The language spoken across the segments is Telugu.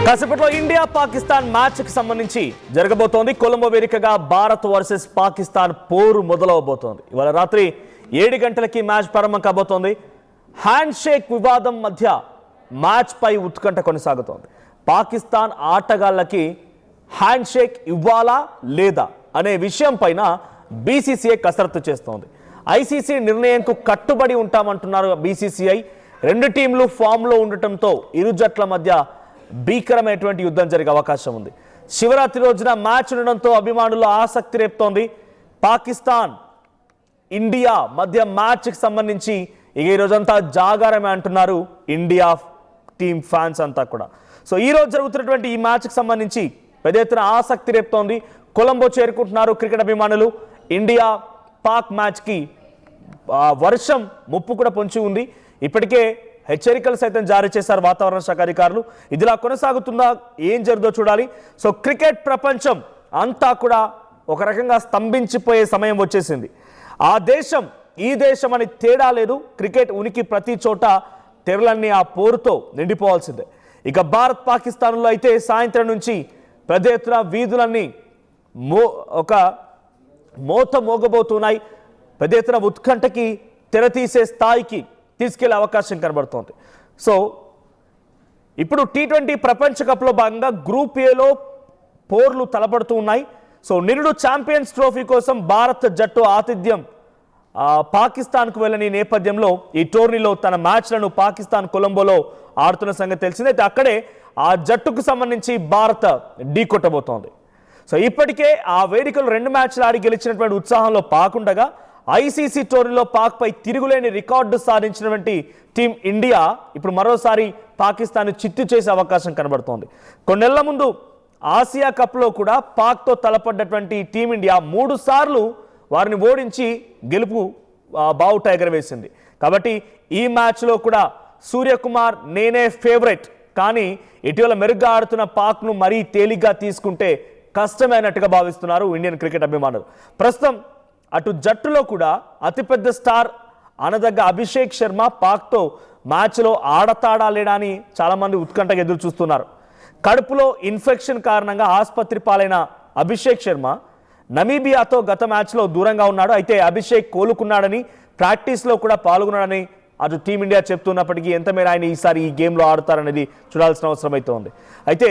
కాసేపట్లో ఇండియా పాకిస్తాన్ మ్యాచ్ కి సంబంధించి జరగబోతోంది. కొలంబో వేదికగా భారత్ వర్సెస్ పాకిస్తాన్ పోరు మొదలవబోతోంది. ఇవాళ రాత్రి 7 గంటలకి మ్యాచ్ ప్రారంభం కాబోతోంది. హ్యాండ్ షేక్ వివాదం మధ్య మ్యాచ్ పై ఉత్కంఠ కొనసాగుతోంది. పాకిస్తాన్ ఆటగాళ్లకి హ్యాండ్ షేక్ ఇవ్వాలా లేదా అనే విషయం పైన బీసీసీఐ కసరత్తు చేస్తోంది. ఐసీసీ నిర్ణయంకు కట్టుబడి ఉంటామంటున్నారు బీసీసీఐ. రెండు టీంలు ఫామ్లో ఉండటంతో ఇరు జట్ల మధ్య భీకరమైనటువంటి యుద్ధం జరిగే అవకాశం ఉంది. శివరాత్రి రోజున మ్యాచ్ ఉండడంతో అభిమానుల్లో ఆసక్తి రేపుతోంది. పాకిస్తాన్ ఇండియా మధ్య మ్యాచ్కి సంబంధించి ఈ రోజంతా జాగారమే అంటున్నారు ఇండియా టీమ్ ఫ్యాన్స్ అంతా కూడా. సో ఈ రోజు జరుగుతున్నటువంటి ఈ మ్యాచ్కి సంబంధించి పెద్ద ఎత్తున ఆసక్తి రేపుతోంది. కొలంబో చేరుకుంటున్నారు క్రికెట్ అభిమానులు. ఇండియా పాక్ మ్యాచ్కి వర్షం ముప్పు కూడా పొంచి ఉంది. ఇప్పటికే హెచ్చరికలు సైతం జారీ చేశారు వాతావరణ శాఖ అధికారులు. ఇదిలా కొనసాగుతుందా, ఏం జరుగుతుందో చూడాలి. సో క్రికెట్ ప్రపంచం అంతా కూడా ఒక రకంగా స్తంభించిపోయే సమయం వచ్చేసింది. ఆ దేశం ఈ దేశం అని తేడా లేదు. క్రికెట్ ఉనికి ప్రతి చోట తెరలన్నీ ఆ పోరుతో నిండిపోవాల్సిందే. ఇక భారత్ పాకిస్తాన్లో అయితే సాయంత్రం నుంచి పెద్ద ఎత్తున వీధులన్నీ ఒక మోత మోగబోతున్నాయి. పెద్ద ఎత్తున ఉత్కంఠకి తెరతీసే స్థాయికి తీసుకెళ్లే అవకాశం కనబడుతోంది. సో ఇప్పుడు T20 ప్రపంచ కప్లో భాగంగా గ్రూప్ ఏలో పోర్లు తలపడుతూ ఉన్నాయి. సో నిరుడు ఛాంపియన్స్ ట్రోఫీ కోసం భారత్ జట్టు ఆతిథ్యం పాకిస్తాన్కు వెళ్ళని నేపథ్యంలో ఈ టోర్నీలో తన మ్యాచ్లను పాకిస్తాన్ కొలంబోలో ఆడుతున్న సంగతి తెలిసింది. అయితే అక్కడే ఆ జట్టుకు సంబంధించి భారత్ ఢీ కొట్టబోతోంది. సో ఇప్పటికే ఆ వేదికలు 2 మ్యాచ్లు ఆడి గెలిచినటువంటి ఉత్సాహంలో పాక్ ఉండగా ఐసీసీ టోర్నీలో పాక్పై తిరుగులేని రికార్డు సాధించినటువంటి టీం ఇండియా ఇప్పుడు మరోసారి పాకిస్తాన్ చిత్తు చేసే అవకాశం కనబడుతోంది. కొన్నేళ్ల ముందు ఆసియా కప్లో కూడా పాక్తో తలపడ్డటువంటి టీమిండియా 3 సార్లు వారిని ఓడించి గెలుపు బావుట ఎగరవేసింది. కాబట్టి ఈ మ్యాచ్లో కూడా సూర్యకుమార్ నేనే ఫేవరెట్, కానీ ఇటీవల మెరుగ్గా ఆడుతున్న పాక్ను మరీ తేలిగ్గా తీసుకుంటే కష్టమైనట్టుగా భావిస్తున్నారు ఇండియన్ క్రికెట్ అభిమానులు. ప్రస్తుతం అటు జట్టులో కూడా అతిపెద్ద స్టార్ అనదగ్గ అభిషేక్ శర్మ పాక్తో మ్యాచ్లో ఆడతాడా లేడా అని చాలామంది ఉత్కంఠగా ఎదురు చూస్తున్నారు. కడుపులో ఇన్ఫెక్షన్ కారణంగా ఆసుపత్రి పాలైన అభిషేక్ శర్మ నమీబియాతో గత మ్యాచ్లో దూరంగా ఉన్నాడు. అయితే అభిషేక్ కోలుకున్నాడని, ప్రాక్టీస్లో కూడా పాల్గొన్నాడని అటు టీమిండియా చెప్తున్నప్పటికీ ఎంత మేర ఆయన ఈసారి ఈ గేమ్లో ఆడతారనేది చూడాల్సిన అవసరం అయితే ఉంది. అయితే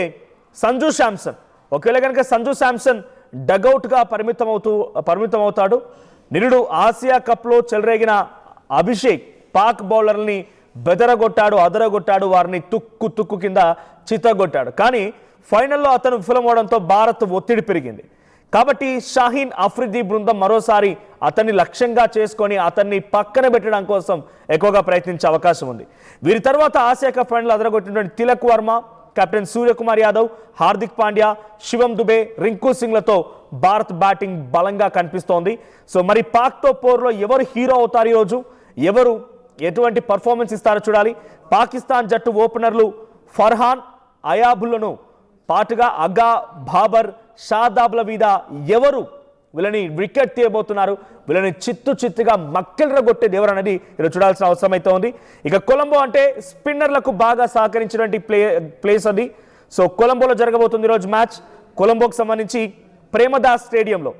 సంజు శాంసన్, ఒకవేళ కనుక సంజు శాంసన్ డగౌట్గా పరిమితం అవుతాడు. నిరుడు ఆసియా కప్లో చెలరేగిన అభిషేక్ పాక్ బౌలర్ని బెదరగొట్టాడు, అదరగొట్టాడు, వారిని తుక్కు కింద చితగొట్టాడు. కానీ ఫైనల్లో అతను విఫలమవడంతో భారత్ ఒత్తిడి పెరిగింది. కాబట్టి షాహీన్ అఫ్రిది బృందం మరోసారి అతన్ని లక్ష్యంగా చేసుకొని అతన్ని పక్కన పెట్టడం కోసం ఎక్కువగా ప్రయత్నించే అవకాశం ఉంది. వీరి తర్వాత ఆసియా కప్ ఫైనల్ అదరగొట్టినటువంటి తిలక్ వర్మ, కెప్టెన్ సూర్యకుమార్ యాదవ్, హార్దిక్ పాండ్యా, శివం దుబే, రింకు సింగ్లతో భారత్ బ్యాటింగ్ బలంగా కనిపిస్తోంది. సో మరి పాక్తో పోరులో ఎవరు హీరో అవుతారు ఈరోజు, ఎవరు ఎటువంటి పర్ఫార్మెన్స్ ఇస్తారో చూడాలి. పాకిస్తాన్ జట్టు ఓపెనర్లు ఫర్హాన్, అయాబుల్లను పాటుగా అగా, బాబర్, షాదాబ్ల మీద ఎవరు వీళ్ళని వికెట్ తీయబోతున్నారు, వీళ్ళని చిత్తుగా మక్కెలరగొట్టేది ఎవరు అనేది ఇలా చూడాల్సిన అవసరం అయితే ఉంది. ఇక కొలంబో అంటే స్పిన్నర్లకు బాగా సహకరించినటువంటి ప్లేస్ అది. సో కొలంబోలో జరగబోతుంది ఈరోజు మ్యాచ్. కొలంబోకి సంబంధించి ప్రేమదాస్ స్టేడియంలో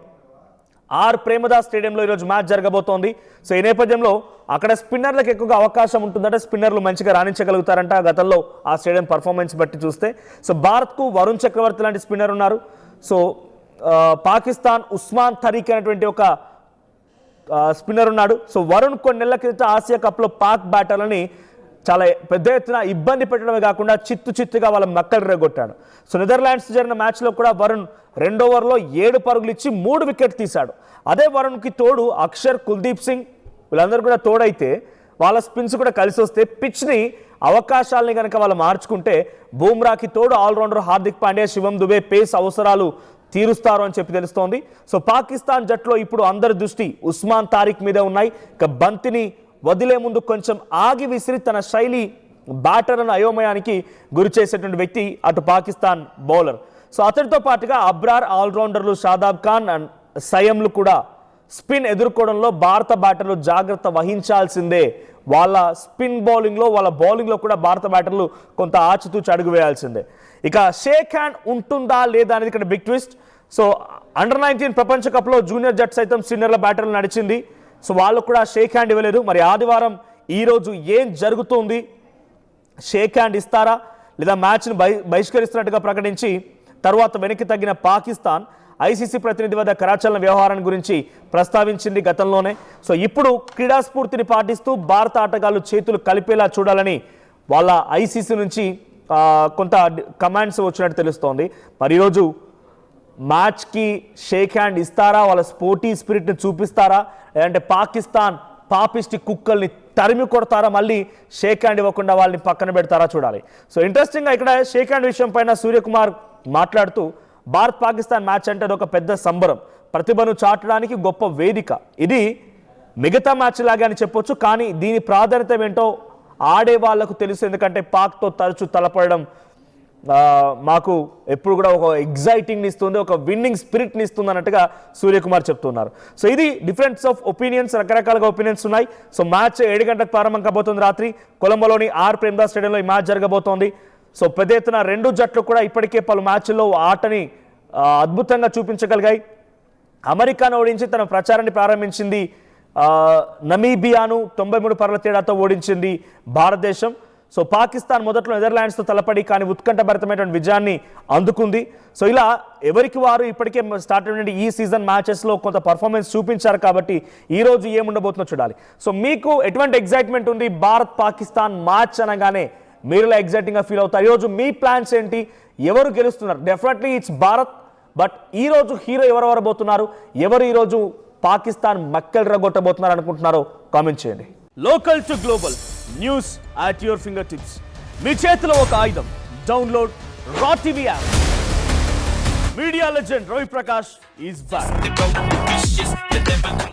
ఈరోజు మ్యాచ్ జరగబోతోంది. సో ఈ నేపథ్యంలో అక్కడ స్పిన్నర్లకు ఎక్కువగా అవకాశం ఉంటుందంటే స్పిన్నర్లు మంచిగా రాణించగలుగుతారంట గతంలో ఆ స్టేడియం పర్ఫార్మెన్స్ బట్టి చూస్తే. సో భారత్కు వరుణ్ చక్రవర్తి లాంటి స్పిన్నర్ ఉన్నారు. సో పాకిస్తాన్ ఉస్మాన్ తరీక్ అనేటువంటి ఒక స్పిన్నర్ ఉన్నాడు. సో వరుణ్ కొన్ని నెలల క్రితం ఆసియా కప్లో పాక్ బ్యాటర్లని చాలా పెద్ద ఎత్తున ఇబ్బంది పెట్టడమే కాకుండా చిత్తుగా వాళ్ళ మక్కలు రెగొట్టాడు. సో నెదర్లాండ్స్ జరిగిన మ్యాచ్లో కూడా వరుణ్ 2 ఓవర్లో 7 పరుగులు ఇచ్చి 3 వికెట్ తీశాడు. అదే వరుణ్కి తోడు అక్షర్, కుల్దీప్ సింగ్ వీళ్ళందరూ కూడా తోడైతే వాళ్ళ స్పిన్స్ కూడా కలిసి వస్తే పిచ్ని అవకాశాలని కనుక వాళ్ళు మార్చుకుంటే బూమ్రాకి తోడు ఆల్రౌండర్ హార్దిక్ పాండ్యా, శివం దుబే పేస్ అవసరాలు తీరుస్తారు అని చెప్పి తెలుస్తోంది. సో పాకిస్తాన్ జట్టులో ఇప్పుడు అందరి దృష్టి ఉస్మాన్ తారిక్ మీదే ఉన్నాయి. ఇక బంతిని వదిలే ముందు కొంచెం ఆగి విసిరి తన శైలి బ్యాటర్లను అయోమయానికి గురి చేసేటువంటి వ్యక్తి అటు పాకిస్తాన్ బౌలర్. సో అతడితో పాటుగా అబ్రార్, ఆల్రౌండర్లు షాదాబ్ ఖాన్ అండ్ సయంలు కూడా స్పిన్ ఎదుర్కోవడంలో భారత బ్యాటర్లు జాగ్రత్త వహించాల్సిందే. వాళ్ళ స్పిన్ బౌలింగ్లో వాళ్ళ బౌలింగ్లో కూడా భారత బ్యాటర్లు కొంత ఆచితూచి అడుగు వేయాల్సిందే. ఇక షేక్ హ్యాండ్ ఉంటుందా లేదా అనేది ఇక్కడ బిగ్ ట్విస్ట్. సో అండర్-19 ప్రపంచ కప్లో జూనియర్ జట్టు సైతం సీనియర్ల బ్యాటర్లు నడిచింది. సో వాళ్ళు కూడా షేక్ హ్యాండ్ ఇవ్వలేదు. మరి ఆదివారం ఈరోజు ఏం జరుగుతుంది, షేక్ హ్యాండ్ ఇస్తారా లేదా మ్యాచ్ను బహిష్కరిస్తున్నట్టుగా ప్రకటించి తర్వాత వెనక్కి తగ్గిన పాకిస్తాన్ ఐసీసీ ప్రతినిధి వద్ద కరాచలన వ్యవహారం గురించి ప్రస్తావించింది గతంలోనే. సో ఇప్పుడు క్రీడా స్ఫూర్తిని పాటిస్తూ భారత ఆటగాళ్లు చేతులు కలిపేలా చూడాలని వాళ్ళ ఐసీసీ నుంచి కొంత కమాండ్స్ వచ్చినట్టు తెలుస్తోంది. మరి ఈరోజు మ్యాచ్కి షేక్ హ్యాండ్ ఇస్తారా, వాళ్ళ స్పోర్టీ స్పిరిట్ని చూపిస్తారా, లేదంటే పాకిస్తాన్ పాపిస్టి కుక్కల్ని తరిమి కొడతారా, మళ్ళీ షేక్ హ్యాండ్ ఇవ్వకుండా వాళ్ళని పక్కన పెడతారా చూడాలి. సో ఇంట్రెస్టింగ్గా ఇక్కడ షేక్ హ్యాండ్ విషయం పైన సూర్యకుమార్ మాట్లాడుతూ భారత్ పాకిస్తాన్ మ్యాచ్ అంటే ఒక పెద్ద సంబరం, ప్రతిభను చాటడానికి గొప్ప వేదిక, ఇది మిగతా మ్యాచ్ లాగే అని చెప్పొచ్చు. కానీ దీని ప్రాధాన్యత ఏంటో ఆడే వాళ్లకు తెలుసు, ఎందుకంటే పాక్తో తరచూ తలపడడం మాకు ఎప్పుడు కూడా ఒక ఎగ్జైటింగ్ని ఇస్తుంది, ఒక విన్నింగ్ స్పిరిట్ని ఇస్తుంది అన్నట్టుగా సూర్యకుమార్ చెప్తున్నారు. సో ఇది డిఫరెన్స్ ఆఫ్ ఒపీనియన్స్, రకరకాలుగా ఒపీనియన్స్ ఉన్నాయి. సో మ్యాచ్ 7 గంటలకు ప్రారంభం కాబోతుంది. రాత్రి కొలంబోలోని ఆర్ ప్రేమ్దాస్ స్టేడియంలో ఈ మ్యాచ్ జరగబోతోంది. సో పెద్ద ఎత్తున రెండు జట్లు కూడా ఇప్పటికే పలు మ్యాచ్ల్లో ఆటని అద్భుతంగా చూపించగలిగాయి. అమెరికాను ఓడించి తన ప్రచారాన్ని ప్రారంభించింది నమీబియాను 93 పరుగుల తేడాతో ఓడించింది భారతదేశం. సో పాకిస్తాన్ మొదట్లో నెదర్లాండ్స్తో తలపడి కానీ ఉత్కంఠభరితమైనటువంటి విజయాన్ని అందుకుంది. సో ఇలా ఎవరికి వారు ఇప్పటికే స్టార్ట్ అయిన ఈ సీజన్ మ్యాచెస్లో కొంత పర్ఫార్మెన్స్ చూపించారు. కాబట్టి ఈ రోజు ఏముండబోతుందో చూడాలి. సో మీకు ఎటువంటి ఎగ్జైట్మెంట్ ఉంది భారత్ పాకిస్తాన్ మ్యాచ్ అనగానే, మీరు ఇలా ఎగ్జైటింగ్గా ఫీల్ అవుతారు? ఈరోజు మీ ప్లాన్స్ ఏంటి, ఎవరు గెలుస్తున్నారు? డెఫినెట్లీ ఇట్స్ భారత్, బట్ ఈరోజు హీరో ఎవరు అవరబోతున్నారు, ఎవరు ఈరోజు పాకిస్తాన్ మక్కలు రగొట్టబోతున్నారు అనుకుంటున్నారో కామెంట్ చేయండి. Local to global news at your fingertips, మీ చేతిలో ఒక ఆయుధం. డౌన్లోడ్ రా TV app. Media legend Ravi Prakash is back.